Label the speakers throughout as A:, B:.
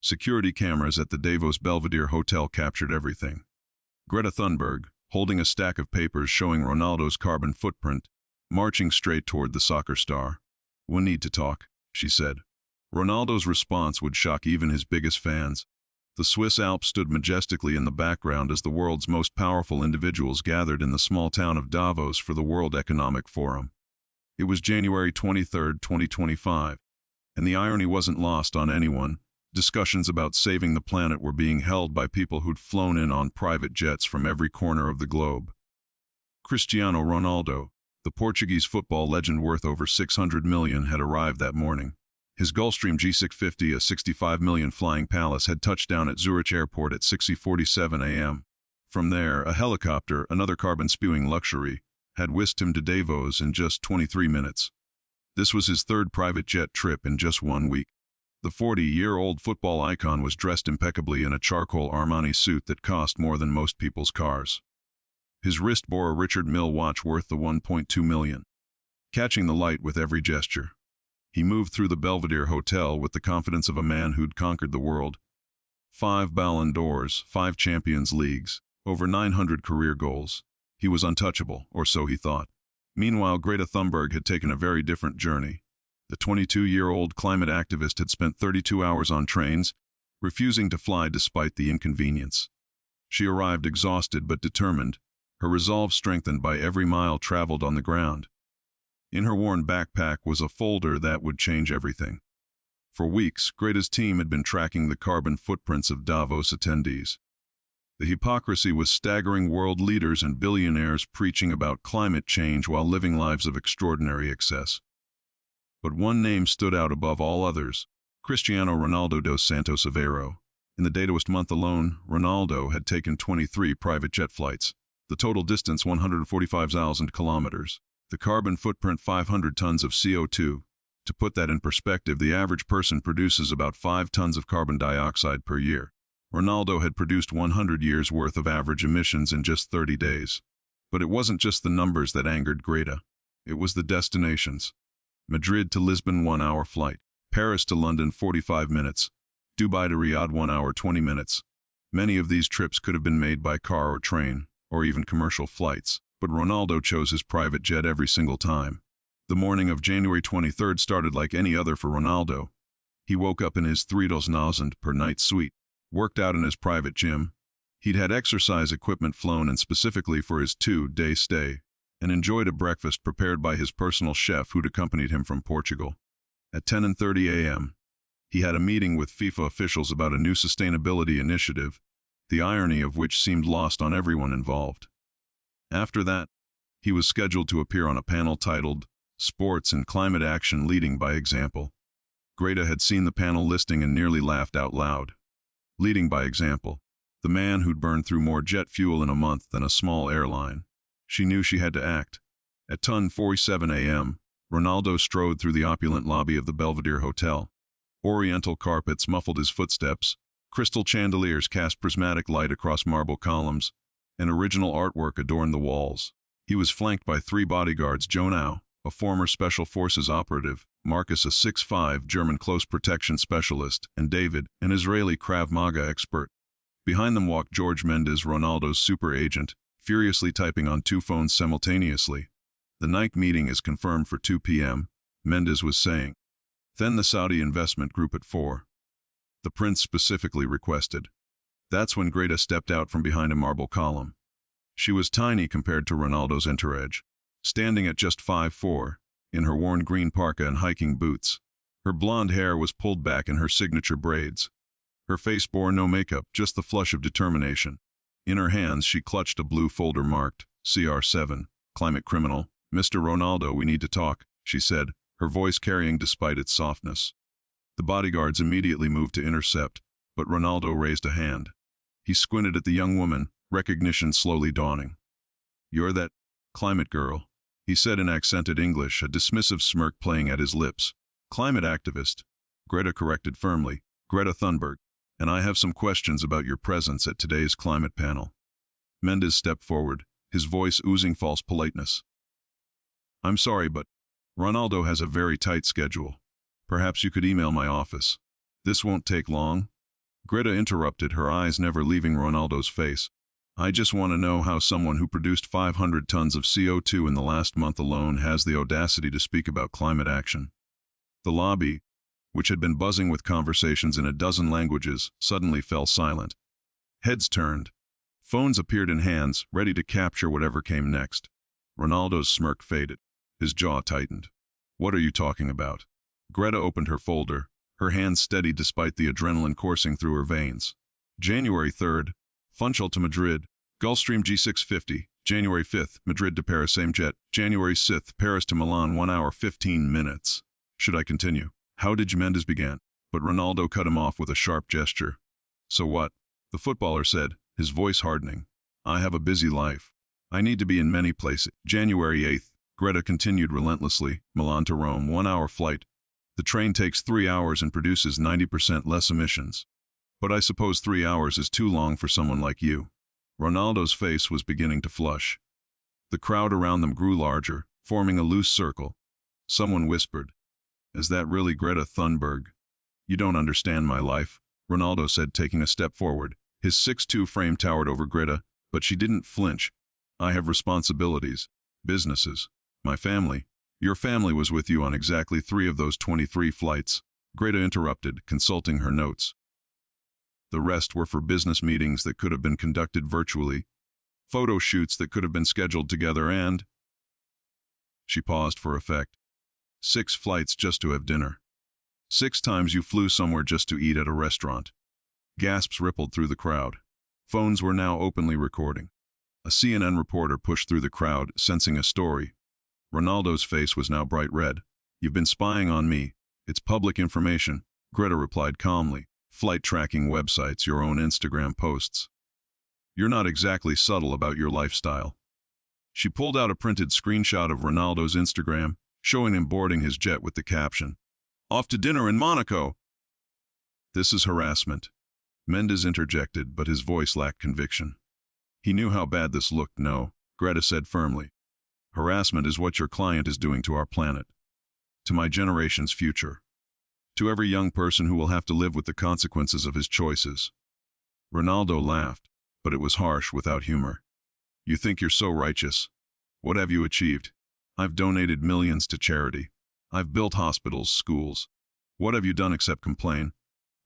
A: Security cameras at the Davos Belvedere Hotel captured everything. Greta Thunberg, holding a stack of papers showing Ronaldo's carbon footprint, marching straight toward the soccer star. "We need to talk," she said. Ronaldo's response would shock even his biggest fans. The Swiss Alps stood majestically in the background as the world's most powerful individuals gathered in the small town of Davos for the World Economic Forum. It was January 23, 2025, and the irony wasn't lost on anyone. Discussions about saving the planet were being held by people who'd flown in on private jets from every corner of the globe. Cristiano Ronaldo, the Portuguese football legend worth over $600 million, had arrived that morning. His Gulfstream G650, a $65 million flying palace, had touched down at Zurich Airport at 6:47 a.m. From there, a helicopter, another carbon-spewing luxury, had whisked him to Davos in just 23 minutes. This was his third private jet trip in just 1 week. The 40-year-old football icon was dressed impeccably in a charcoal Armani suit that cost more than most people's cars. His wrist bore a Richard Mille watch worth the $1.2 million, catching the light with every gesture. He moved through the Belvedere Hotel with the confidence of a man who'd conquered the world. 5 Ballon d'Ors, 5 Champions Leagues, over 900 career goals. He was untouchable, or so he thought. Meanwhile, Greta Thunberg had taken a very different journey. The 22-year-old climate activist had spent 32 hours on trains, refusing to fly despite the inconvenience. She arrived exhausted but determined, her resolve strengthened by every mile traveled on the ground. In her worn backpack was a folder that would change everything. For weeks, Greta's team had been tracking the carbon footprints of Davos attendees. The hypocrisy was staggering: world leaders and billionaires preaching about climate change while living lives of extraordinary excess. But one name stood out above all others: Cristiano Ronaldo dos Santos Aveiro. In the dataist month alone, Ronaldo had taken 23 private jet flights. The total distance 145,000 kilometers. The carbon footprint 500 tons of CO2. To put that in perspective, the average person produces about 5 tons of carbon dioxide per year. Ronaldo had produced 100 years' worth of average emissions in just 30 days. But it wasn't just the numbers that angered Greta. It was the destinations. Madrid to Lisbon 1-hour flight, Paris to London 45 minutes, Dubai to Riyadh 1 hour 20 minutes. Many of these trips could have been made by car or train, or even commercial flights, but Ronaldo chose his private jet every single time. The morning of January 23rd started like any other for Ronaldo. He woke up in his 3,000 per night suite, worked out in his private gym. He'd had exercise equipment flown in specifically for his 2-day stay, and enjoyed a breakfast prepared by his personal chef who'd accompanied him from Portugal. At 10:30 a.m., he had a meeting with FIFA officials about a new sustainability initiative, the irony of which seemed lost on everyone involved. After that, he was scheduled to appear on a panel titled "Sports and Climate Action Leading by Example." Greta had seen the panel listing and nearly laughed out loud. Leading by example. The man who'd burned through more jet fuel in a month than a small airline. She knew she had to act. At 10:47 a.m., Ronaldo strode through the opulent lobby of the Belvedere Hotel. Oriental carpets muffled his footsteps, crystal chandeliers cast prismatic light across marble columns, and original artwork adorned the walls. He was flanked by 3 bodyguards: Jonau, a former Special Forces operative, Marcus, a 6'5" German close protection specialist, and David, an Israeli Krav Maga expert. Behind them walked George Mendes, Ronaldo's super agent, furiously typing on 2 phones simultaneously. "The night meeting is confirmed for 2 p.m., Mendes was saying. "Then the Saudi investment group at 4. The prince specifically requested. That's when Greta stepped out from behind a marble column. She was tiny compared to Ronaldo's entourage, standing at just 5'4", in her worn green parka and hiking boots. Her blonde hair was pulled back in her signature braids. Her face bore no makeup, just the flush of determination. In her hands she clutched a blue folder marked CR7, Climate Criminal. "Mr. Ronaldo, we need to talk," she said, her voice carrying despite its softness. The bodyguards immediately moved to intercept, but Ronaldo raised a hand. He squinted at the young woman, recognition slowly dawning. "You're that climate girl," he said in accented English, a dismissive smirk playing at his lips. "Climate activist," Greta corrected firmly. "Greta Thunberg. And I have some questions about your presence at today's climate panel." Mendes stepped forward, his voice oozing false politeness. "I'm sorry, but Ronaldo has a very tight schedule. Perhaps you could email my office. This won't take long." Greta interrupted, her eyes never leaving Ronaldo's face. I just want to know how someone who produced 500 tons of CO2 in the last month alone has the audacity to speak about climate action. The lobby, which had been buzzing with conversations in a dozen languages, suddenly fell silent. Heads turned. Phones appeared in hands, ready to capture whatever came next. Ronaldo's smirk faded. His jaw tightened. What are you talking about? Greta opened her folder, her hands steady despite the adrenaline coursing through her veins. January 3rd, Funchal to Madrid, Gulfstream G650. January 5th, Madrid to Paris, same jet. January 6th, Paris to Milan, 1 hour 15 minutes. Should I continue? How did Mendes began? But Ronaldo cut him off with a sharp gesture. So what? The footballer said, his voice hardening. I have a busy life. I need to be in many places. January 8th, Greta continued relentlessly, Milan to Rome, 1 hour flight. The train takes 3 hours and produces 90% less emissions. But I suppose 3 hours is too long for someone like you. Ronaldo's face was beginning to flush. The crowd around them grew larger, forming a loose circle. Someone whispered, Is that really Greta Thunberg? You don't understand my life, Ronaldo said, taking a step forward. His 6'2" frame towered over Greta, but she didn't flinch. I have responsibilities, businesses, my family. Your family was with you on exactly 3 of those 23 flights. Greta interrupted, consulting her notes. The rest were for business meetings that could have been conducted virtually, photo shoots that could have been scheduled together, and... She paused for effect. 6 flights just to have dinner. 6 times you flew somewhere just to eat at a restaurant. Gasps rippled through the crowd. Phones were now openly recording. A CNN reporter pushed through the crowd, sensing a story. Ronaldo's face was now bright red. You've been spying on me. It's public information, Greta replied calmly. Flight tracking websites, your own Instagram posts. You're not exactly subtle about your lifestyle. She pulled out a printed screenshot of Ronaldo's Instagram, showing him boarding his jet with the caption, Off to dinner in Monaco. This is harassment. Mendes interjected, but his voice lacked conviction. He knew how bad this looked. No, Greta said firmly. Harassment is what your client is doing to our planet, to my generation's future, to every young person who will have to live with the consequences of his choices. Ronaldo laughed, but it was harsh, without humor. You think you're so righteous. What have you achieved? I've donated millions to charity. I've built hospitals, schools. What have you done except complain?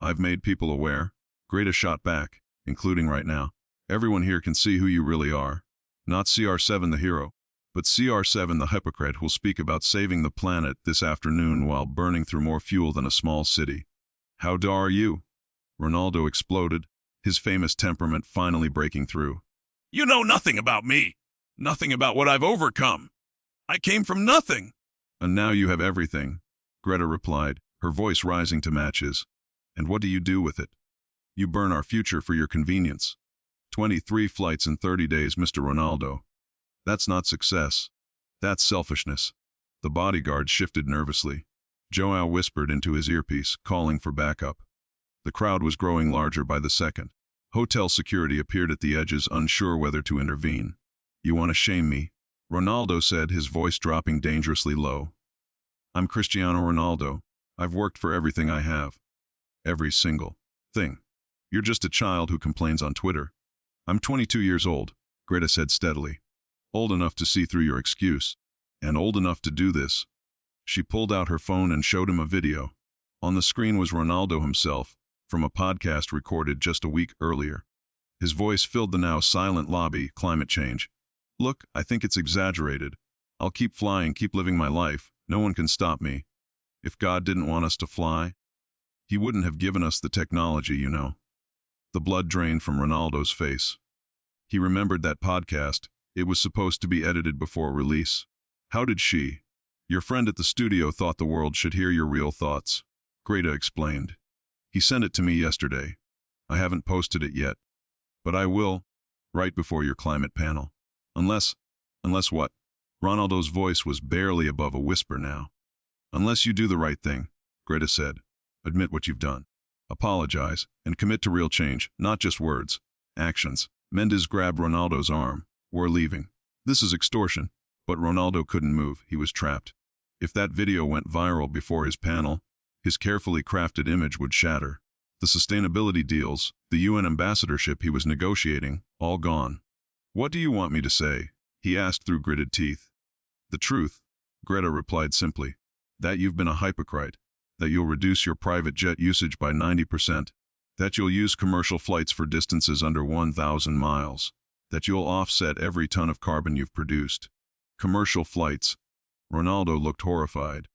A: I've made people aware. Greta shot back, including right now. Everyone here can see who you really are. Not CR7 the hero, but CR7 the hypocrite who'll speak about saving the planet this afternoon while burning through more fuel than a small city. How are you? Ronaldo exploded, his famous temperament finally breaking through. You know nothing about me. Nothing about what I've overcome. I came from nothing. And now you have everything, Greta replied, her voice rising to match his. And what do you do with it? You burn our future for your convenience. 23 flights in 30 days, Mr. Ronaldo. That's not success. That's selfishness. The bodyguard shifted nervously. Joao whispered into his earpiece, calling for backup. The crowd was growing larger by the second. Hotel security appeared at the edges, unsure whether to intervene. You want to shame me? Ronaldo said, his voice dropping dangerously low. I'm Cristiano Ronaldo. I've worked for everything I have. Every single thing. You're just a child who complains on Twitter. I'm 22 years old, Greta said steadily. Old enough to see through your excuse, and old enough to do this. She pulled out her phone and showed him a video. On the screen was Ronaldo himself, from a podcast recorded just a week earlier. His voice filled the now silent lobby. Climate change. Look, I think it's exaggerated. I'll keep flying, keep living my life. No one can stop me. If God didn't want us to fly, he wouldn't have given us the technology, you know. The blood drained from Ronaldo's face. He remembered that podcast. It was supposed to be edited before release. How did she? Your friend at the studio thought the world should hear your real thoughts, Greta explained. He sent it to me yesterday. I haven't posted it yet. But I will, right before your climate panel. Unless what? Ronaldo's voice was barely above a whisper now. Unless you do the right thing, Greta said. Admit what you've done. Apologize, and commit to real change, not just words. Actions. Mendes grabbed Ronaldo's arm. We're leaving. This is extortion. But Ronaldo couldn't move. He was trapped. If that video went viral before his panel, his carefully crafted image would shatter. The sustainability deals, the UN ambassadorship he was negotiating, all gone. What do you want me to say? He asked through gritted teeth. The truth, Greta replied simply. That you've been a hypocrite. That you'll reduce your private jet usage by 90%. That you'll use commercial flights for distances under 1,000 miles. That you'll offset every ton of carbon you've produced. Commercial flights. Ronaldo looked horrified.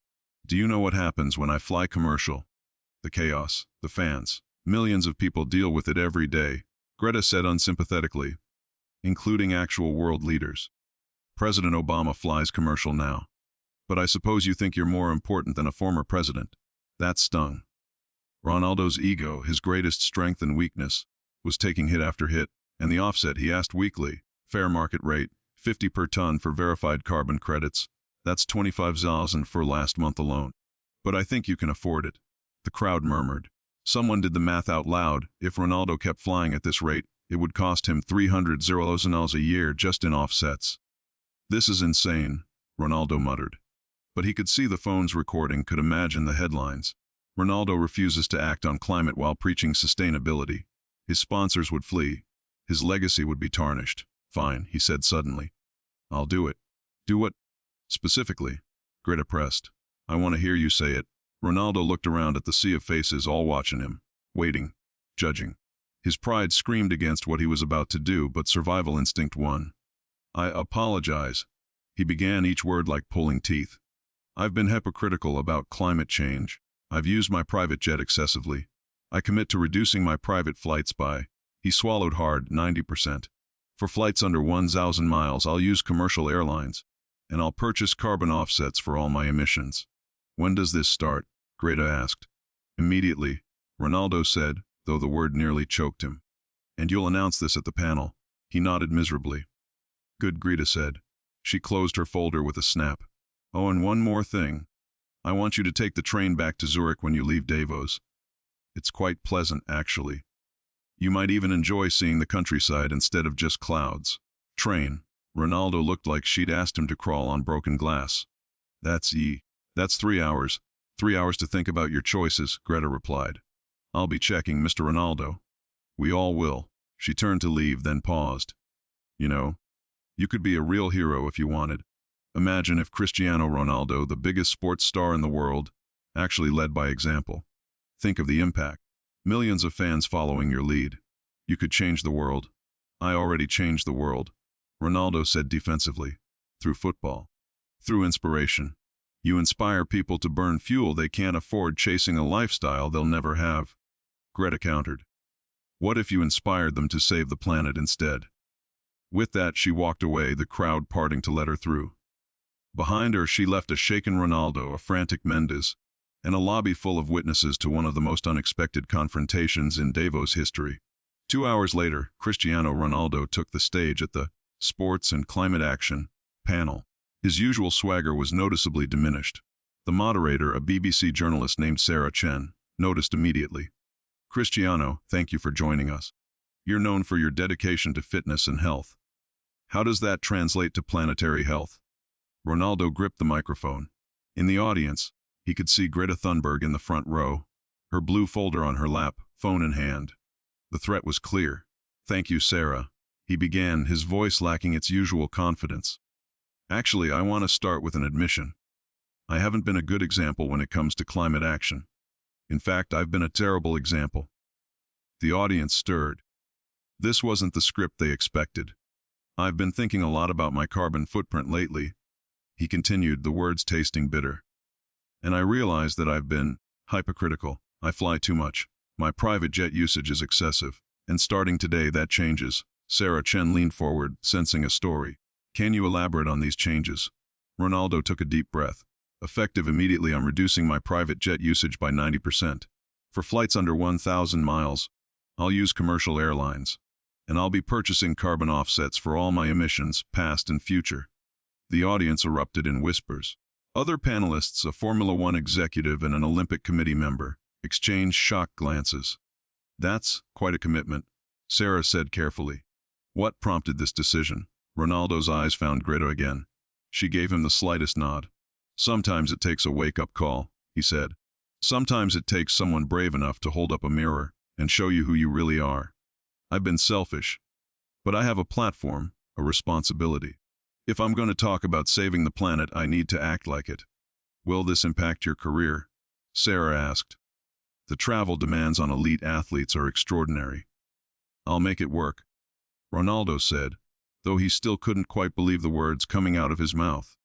A: Do you know what happens when I fly commercial? The chaos, the fans. Millions of people deal with it every day, Greta said unsympathetically, including actual world leaders. President Obama flies commercial now. But I suppose you think you're more important than a former president. That stung. Ronaldo's ego, his greatest strength and weakness, was taking hit after hit, and the offset he asked weekly, fair market rate, 50 per ton for verified carbon credits. That's 25,000 for last month alone. But I think you can afford it. The crowd murmured. Someone did the math out loud. If Ronaldo kept flying at this rate, it would cost him $300,000 a year just in offsets. This is insane, Ronaldo muttered. But he could see the phone's recording, could imagine the headlines. Ronaldo refuses to act on climate while preaching sustainability. His sponsors would flee. His legacy would be tarnished. Fine, he said suddenly. I'll do it. Do what? Specifically, Greta pressed. I want to hear you say it. Ronaldo looked around at the sea of faces all watching him, waiting, judging. His pride screamed against what he was about to do, but survival instinct won. I apologize. He began each word like pulling teeth. I've been hypocritical about climate change. I've used my private jet excessively. I commit to reducing my private flights by, he swallowed hard, 90%. For flights under 1,000 miles, I'll use commercial airlines, and I'll purchase carbon offsets for all my emissions. When does this start? Greta asked. Immediately, Ronaldo said, though the word nearly choked him. And you'll announce this at the panel. He nodded miserably. Good, Greta said. She closed her folder with a snap. Oh, and one more thing. I want you to take the train back to Zurich when you leave Davos. It's quite pleasant, actually. You might even enjoy seeing the countryside instead of just clouds. Train. Ronaldo looked like she'd asked him to crawl on broken glass. That's 3 hours. 3 hours to think about your choices, Greta replied. I'll be checking, Mr. Ronaldo. We all will. She turned to leave, then paused. You know, you could be a real hero if you wanted. Imagine if Cristiano Ronaldo, the biggest sports star in the world, actually led by example. Think of the impact. Millions of fans following your lead. You could change the world. I already changed the world, Ronaldo said defensively. Through football. Through inspiration. You inspire people to burn fuel they can't afford, chasing a lifestyle they'll never have. Greta countered. What if you inspired them to save the planet instead? With that, she walked away, the crowd parting to let her through. Behind her, she left a shaken Ronaldo, a frantic Mendes, and a lobby full of witnesses to one of the most unexpected confrontations in Davos history. 2 hours later, Cristiano Ronaldo took the stage at the Sports and Climate Action panel. His usual swagger was noticeably diminished. The moderator, a BBC journalist named Sarah Chen, noticed immediately. Cristiano, thank you for joining us. You're known for your dedication to fitness and health. How does that translate to planetary health? Ronaldo gripped the microphone. In the audience, he could see Greta Thunberg in the front row, her blue folder on her lap, phone in hand. The threat was clear. Thank you, Sarah. He began, his voice lacking its usual confidence. Actually, I want to start with an admission. I haven't been a good example when it comes to climate action. In fact, I've been a terrible example. The audience stirred. This wasn't the script they expected. I've been thinking a lot about my carbon footprint lately, he continued, the words tasting bitter. And I realize that I've been hypocritical. I fly too much. My private jet usage is excessive. And starting today, that changes. Sarah Chen leaned forward, sensing a story. Can you elaborate on these changes? Ronaldo took a deep breath. Effective immediately, I'm reducing my private jet usage by 90%. For flights under 1,000 miles, I'll use commercial airlines. And I'll be purchasing carbon offsets for all my emissions, past and future. The audience erupted in whispers. Other panelists, a Formula One executive and an Olympic Committee member, exchanged shocked glances. That's quite a commitment, Sarah said carefully. What prompted this decision? Ronaldo's eyes found Greta again. She gave him the slightest nod. Sometimes it takes a wake-up call, he said. Sometimes it takes someone brave enough to hold up a mirror and show you who you really are. I've been selfish, but I have a platform, a responsibility. If I'm going to talk about saving the planet, I need to act like it. Will this impact your career? Sarah asked. The travel demands on elite athletes are extraordinary. I'll make it work, Ronaldo said, though he still couldn't quite believe the words coming out of his mouth.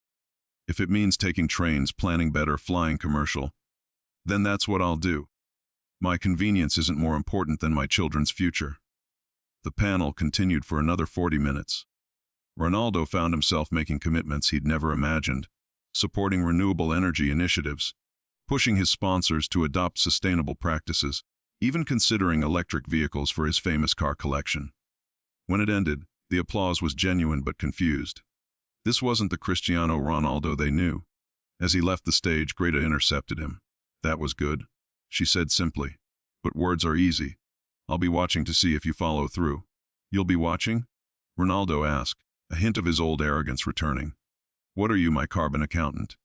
A: If it means taking trains, planning better, flying commercial, then that's what I'll do. My convenience isn't more important than my children's future. The panel continued for another 40 minutes. Ronaldo found himself making commitments he'd never imagined, supporting renewable energy initiatives, pushing his sponsors to adopt sustainable practices, even considering electric vehicles for his famous car collection. When it ended, the applause was genuine but confused. This wasn't the Cristiano Ronaldo they knew. As he left the stage, Greta intercepted him. That was good, she said simply. But words are easy. I'll be watching to see if you follow through. You'll be watching? Ronaldo asked, a hint of his old arrogance returning. What are you, my carbon accountant?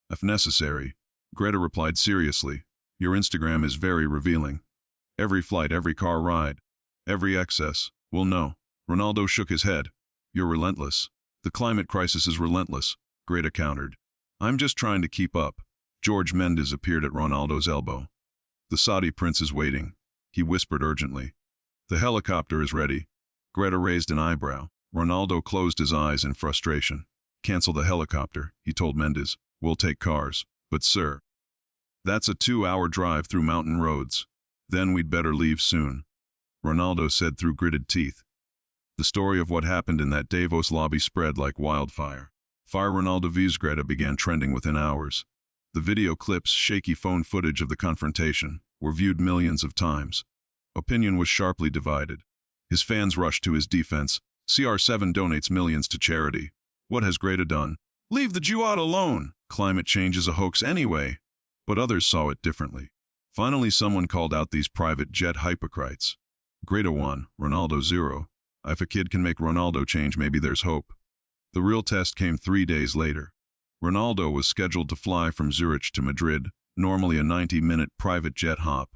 A: If necessary, Greta replied seriously. Your Instagram is very revealing. Every flight, every car ride, every excess, we'll know. Ronaldo shook his head. You're relentless. The climate crisis is relentless, Greta countered. I'm just trying to keep up. George Mendes appeared at Ronaldo's elbow. The Saudi prince is waiting, he whispered urgently. The helicopter is ready. Greta raised an eyebrow. Ronaldo closed his eyes in frustration. Cancel the helicopter, he told Mendes. We'll take cars. But sir, that's a 2-hour drive through mountain roads. Then we'd better leave soon, Ronaldo said through gritted teeth. The story of what happened in that Davos lobby spread like wildfire. Fire Ronaldo vs Greta began trending within hours. The video clips, shaky phone footage of the confrontation, were viewed millions of times. Opinion was sharply divided. His fans rushed to his defense. CR7 donates millions to charity. What has Greta done? Leave the Jew out alone. Climate change is a hoax anyway. But others saw it differently. Finally, someone called out these private jet hypocrites. Greta 1, Ronaldo 0. If a kid can make Ronaldo change, maybe there's hope. The real test came 3 days later. Ronaldo was scheduled to fly from Zurich to Madrid, normally a 90-minute private jet hop.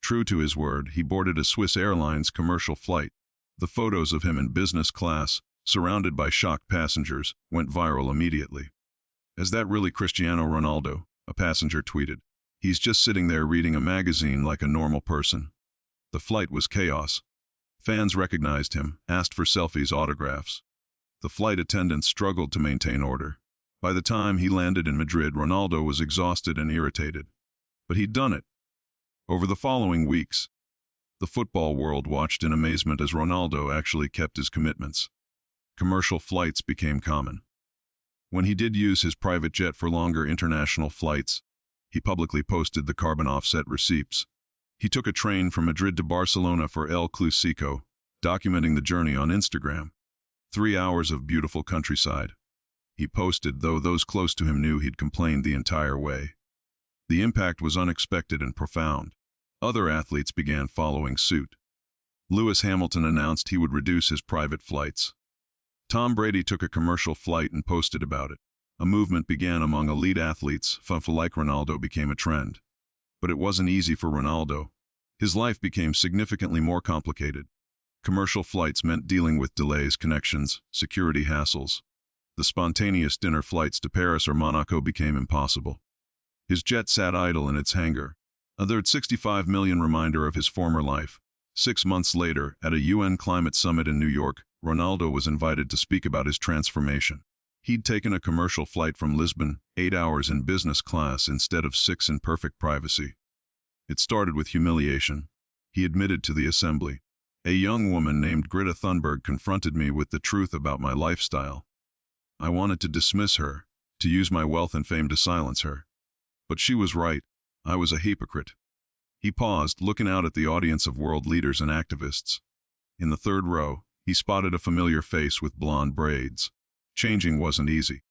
A: True to his word, he boarded a Swiss Airlines commercial flight. The photos of him in business class, surrounded by shocked passengers, went viral immediately. Is that really Cristiano Ronaldo? A passenger tweeted. He's just sitting there reading a magazine like a normal person. The flight was chaos. Fans recognized him, asked for selfies, autographs. The flight attendants struggled to maintain order. By the time he landed in Madrid, Ronaldo was exhausted and irritated. But he'd done it. Over the following weeks, the football world watched in amazement as Ronaldo actually kept his commitments. Commercial flights became common. When he did use his private jet for longer international flights, he publicly posted the carbon offset receipts. He took a train from Madrid to Barcelona for El Clasico, documenting the journey on Instagram. 3 hours of beautiful countryside. He posted, though those close to him knew he'd complained the entire way. The impact was unexpected and profound. Other athletes began following suit. Lewis Hamilton announced he would reduce his private flights. Tom Brady took a commercial flight and posted about it. A movement began among elite athletes. Fun like Ronaldo became a trend. But it wasn't easy for Ronaldo. His life became significantly more complicated. Commercial flights meant dealing with delays, connections, security hassles. The spontaneous dinner flights to Paris or Monaco became impossible. His jet sat idle in its hangar. Another 65 million reminder of his former life. 6 months later, at a UN climate summit in New York, Ronaldo was invited to speak about his transformation. He'd taken a commercial flight from Lisbon, 8 hours in business class instead of 6 in perfect privacy. It started with humiliation. He admitted to the assembly. A young woman named Greta Thunberg confronted me with the truth about my lifestyle. I wanted to dismiss her, to use my wealth and fame to silence her. But she was right. I was a hypocrite. He paused, looking out at the audience of world leaders and activists. In the third row, he spotted a familiar face with blonde braids. Changing wasn't easy.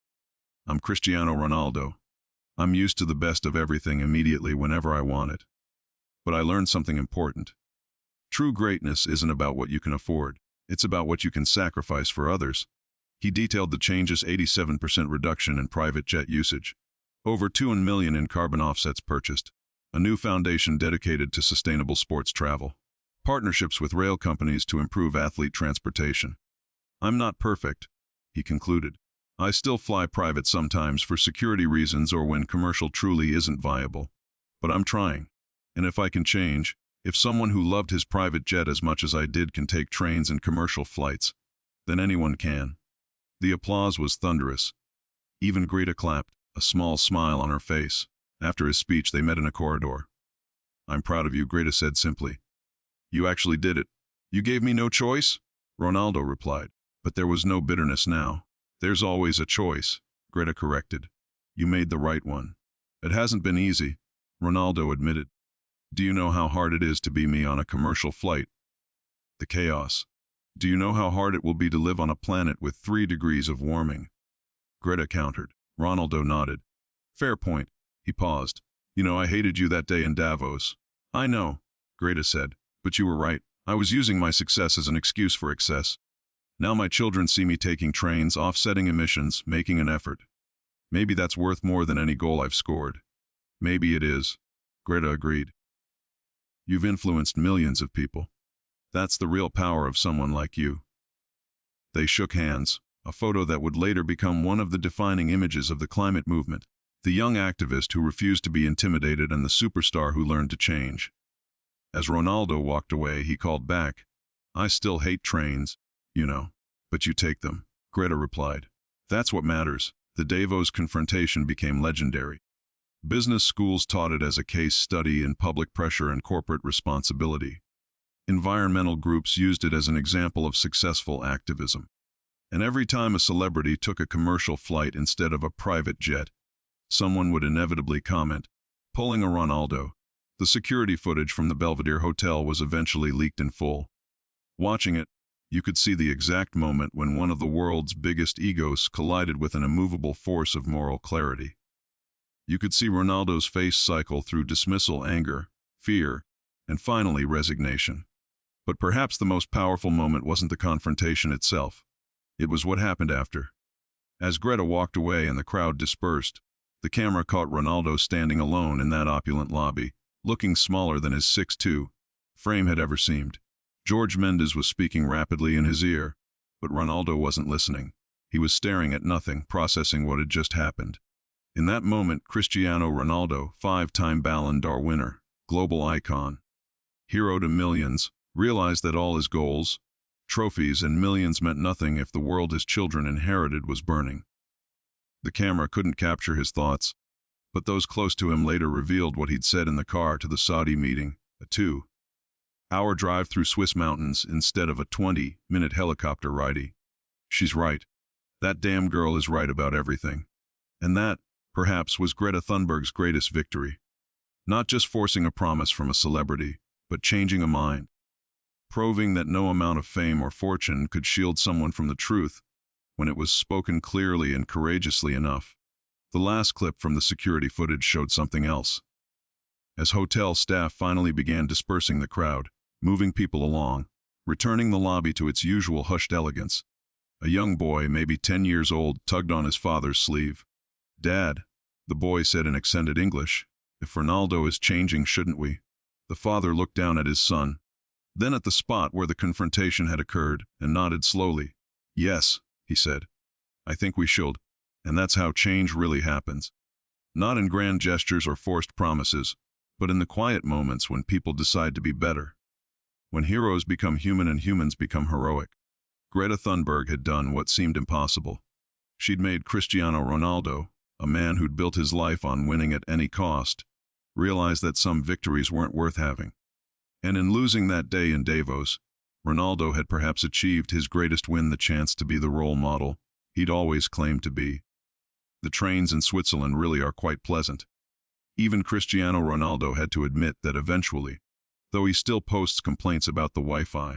A: I'm Cristiano Ronaldo. I'm used to the best of everything immediately whenever I want it. But I learned something important. True greatness isn't about what you can afford. It's about what you can sacrifice for others. He detailed the changes: 87% reduction in private jet usage, over 2 million in carbon offsets purchased, a new foundation dedicated to sustainable sports travel. partnerships with rail companies to improve athlete transportation. I'm not perfect, he concluded. I still fly private sometimes for security reasons or when commercial truly isn't viable. But I'm trying. And if I can change, if someone who loved his private jet as much as I did can take trains and commercial flights, then anyone can. The applause was thunderous. Even Greta clapped, a small smile on her face. After his speech, they met in a corridor. I'm proud of you, Greta said simply. You actually did it. You gave me no choice? Ronaldo replied. But there was no bitterness now. There's always a choice, Greta corrected. You made the right one. It hasn't been easy, Ronaldo admitted. Do you know how hard it is to be me on a commercial flight? The chaos. Do you know how hard it will be to live on a planet with 3 degrees of warming? Greta countered. Ronaldo nodded. Fair point. He paused. You know, I hated you that day in Davos. I know, Greta said, but you were right. I was using my success as an excuse for excess. Now my children see me taking trains, offsetting emissions, making an effort. Maybe that's worth more than any goal I've scored. Maybe it is, Greta agreed. You've influenced millions of people. That's the real power of someone like you. They shook hands, a photo that would later become one of the defining images of the climate movement. The young activist who refused to be intimidated and the superstar who learned to change. As Ronaldo walked away, he called back, I still hate trains, you know, but you take them, Greta replied. That's what matters. The Davos confrontation became legendary. Business schools taught it as a case study in public pressure and corporate responsibility. Environmental groups used it as an example of successful activism. And every time a celebrity took a commercial flight instead of a private jet, someone would inevitably comment, pulling a Ronaldo. The security footage from the Belvedere Hotel was eventually leaked in full. Watching it, you could see the exact moment when one of the world's biggest egos collided with an immovable force of moral clarity. You could see Ronaldo's face cycle through dismissal, anger, fear, and finally resignation. But perhaps the most powerful moment wasn't the confrontation itself. It was what happened after. As Greta walked away and the crowd dispersed, the camera caught Ronaldo standing alone in that opulent lobby, looking smaller than his 6'2" frame had ever seemed. George Mendes was speaking rapidly in his ear, but Ronaldo wasn't listening. He was staring at nothing, processing what had just happened. In that moment, Cristiano Ronaldo, 5-time Ballon d'Or winner, global icon, hero to millions, realized that all his goals, trophies, and millions meant nothing if the world his children inherited was burning. The camera couldn't capture his thoughts, but those close to him later revealed what he'd said in the car to the Saudi meeting, a 2-hour drive through Swiss mountains instead of a 20-minute helicopter ride. She's right. That damn girl is right about everything. And that, perhaps, was Greta Thunberg's greatest victory. Not just forcing a promise from a celebrity, but changing a mind. Proving that no amount of fame or fortune could shield someone from the truth when it was spoken clearly and courageously enough. The last clip from the security footage showed something else. As hotel staff finally began dispersing the crowd, moving people along, returning the lobby to its usual hushed elegance, a young boy, maybe 10 years old, tugged on his father's sleeve. Dad, the boy said in accented English, if Ronaldo is changing, shouldn't we? The father looked down at his son, then at the spot where the confrontation had occurred, and nodded slowly. Yes, he said. I think we should. And that's how change really happens. Not in grand gestures or forced promises, but in the quiet moments when people decide to be better. When heroes become human and humans become heroic. Greta Thunberg had done what seemed impossible. She'd made Cristiano Ronaldo, a man who'd built his life on winning at any cost, realize that some victories weren't worth having. And in losing that day in Davos, Ronaldo had perhaps achieved his greatest win, the chance to be the role model he'd always claimed to be. The trains in Switzerland really are quite pleasant. Even Cristiano Ronaldo had to admit that eventually, though he still posts complaints about the Wi-Fi,